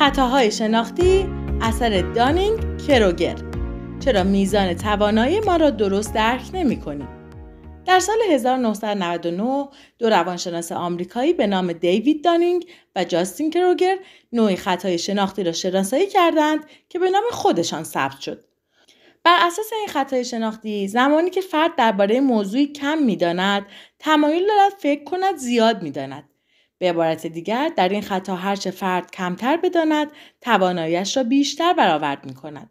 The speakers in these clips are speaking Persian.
خطاهای شناختی اثر دانینگ کروگر. چرا میزان توانایی ما را درست درک نمی‌کنیم؟ در سال 1999 دو روانشناس آمریکایی به نام دیوید دانینگ و جاستین کروگر نوعی خطای شناختی را شناسایی کردند که به نام خودشان ثبت شد. بر اساس این خطای شناختی، زمانی که فرد درباره موضوعی کم می‌داند، تمایل دارد فکر کند زیاد می‌داند. به عبارت دیگر، در این خطا هرچه فرد کمتر بداند، توانایی‌اش را بیشتر برآورد می‌کند.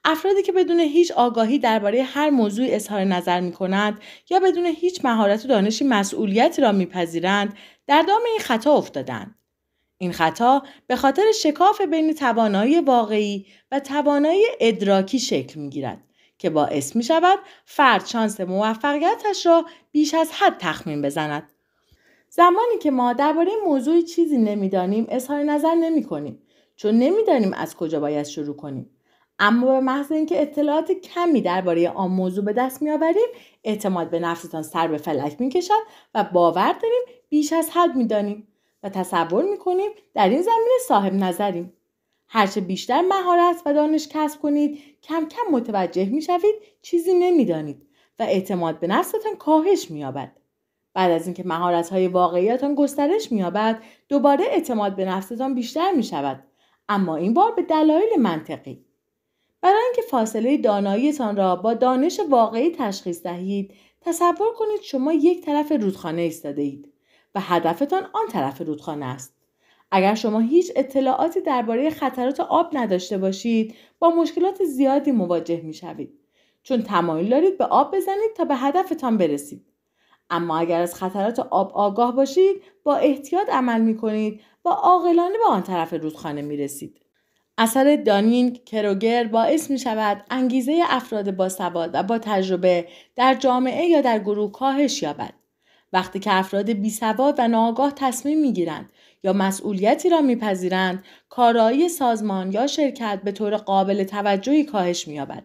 افرادی که بدون هیچ آگاهی درباره هر موضوعی اظهار نظر می‌کنند یا بدون هیچ مهارت و دانشی مسئولیتی را می‌پذیرند، در دام این خطا افتادند. این خطا به خاطر شکاف بین توانایی واقعی و توانایی ادراکی شکل می‌گیرد که باعث می‌شود فرد شانس موفقیتش را بیش از حد تخمین بزند. زمانی که ما درباره موضوعی چیزی نمی‌دانیم، اظهار نظر نمی‌کنیم، چون نمی‌دانیم از کجا باید شروع کنیم. اما به محض اینکه اطلاعات کمی درباره آن موضوع به دست می‌آوریم، اعتماد به نفستان سر به فلک می‌کشد و باور داریم بیش از حد می‌دانیم و تصور می‌کنیم در این زمینه صاحب نظریم. هرچه بیشتر مهارت و دانش کسب کنید، کم کم متوجه می‌شوید چیزی نمی‌دانید و اعتماد به نفستان کاهش می‌یابد. بعد از اینکه مهارت‌های واقعیتان گسترش می‌یابد، دوباره اعتماد به نفستان بیشتر می‌شود، اما این بار به دلایل منطقی. برای اینکه فاصله داناییتان را با دانش واقعی تشخیص دهید، تصور کنید شما یک طرف رودخانه ایستاده اید و هدفتان آن طرف رودخانه است. اگر شما هیچ اطلاعاتی درباره خطرات آب نداشته باشید، با مشکلات زیادی مواجه می‌شوید، چون تمایل دارید به آب بزنید تا به هدفتان برسید. اما اگر از خطرات آب آگاه باشید، با احتیاط عمل می‌کنید و عاقلانه به آن طرف رودخانه می‌رسید. اثر دانینگ کروگر باعث می شود انگیزه افراد باسواد و با تجربه در جامعه یا در گروه کاهش یابد. وقتی که افراد بیسواد و ناآگاه تصمیم می گیرند یا مسئولیتی را می پذیرند، کارایی سازمان یا شرکت به طور قابل توجهی کاهش می یابد.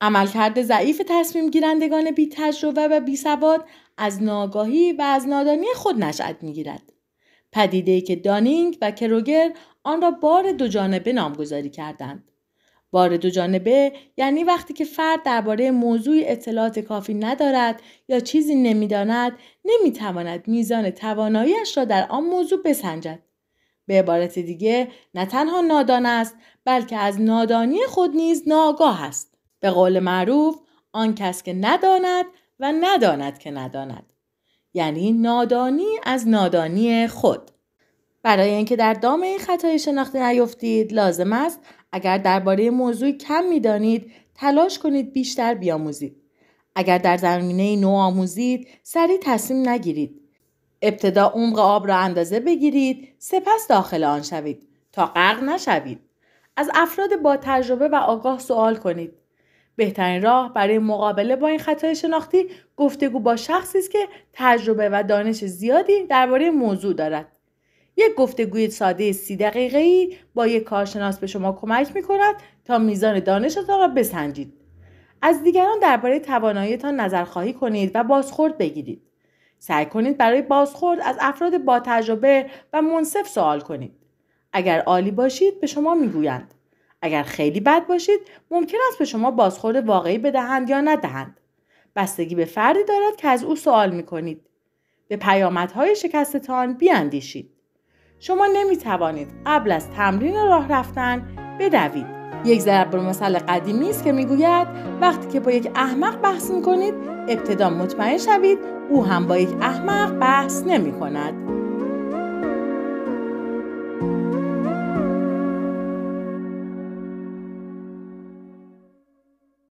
عملکرد ضعیف تصمیم گیرندگان بی تجربه و بیسواد از ناآگاهی و از نادانی خود نشأت می گیرد. پدیده‌ای که دانینگ و کروگر آن را بار دو جانبه نامگذاری کردند. بار دو جانبه یعنی وقتی که فرد درباره موضوعی اطلاعات کافی ندارد یا چیزی نمی‌داند، نمی‌تواند میزان توانایی‌اش را در آن موضوع بسنجد. به عبارت دیگه، نه تنها نادان است، بلکه از نادانی خود نیز ناآگاه است. به قول معروف، آن کس که نداند و نداند که نداند. یعنی نادانی از نادانی خود. برای اینکه در دام این خطای شناختی نیفتید، لازم است اگر درباره موضوعی کم می‌دانید، تلاش کنید بیشتر بیاموزید. اگر در زمینه نوآموزید، سریع تصمیم نگیرید. ابتدا عمق آب را اندازه بگیرید، سپس داخل آن شوید تا غرق نشوید. از افراد با تجربه و آگاه سوال کنید. بهترین راه برای مقابله با این خطای شناختی گفتگو با شخصی است که تجربه و دانش زیادی درباره موضوع دارد. یک گفتگوی ساده 30 دقیقه‌ای با یک کارشناس به شما کمک می‌کند تا میزان دانشتان را بسنجید. از دیگران درباره تواناییتان نظرخواهی کنید و بازخورد بگیرید. سعی کنید برای بازخورد از افراد با تجربه و منصف سوال کنید. اگر عالی باشید به شما میگویند. اگر خیلی بد باشید ممکن است به شما بازخورد واقعی بدهند یا ندهند. بستگی به فردی دارد که از او سوال می‌کنید. به پیامدهای شکستتان بیاندیشید. شما نمی‌توانید قبل از تمرین راه رفتن بدوید. یک ضرب المثل قدیمی است که میگوید وقتی که با یک احمق بحث می‌کنید، ابتدا مطمئن شوید او هم با یک احمق بحث نمی‌کند.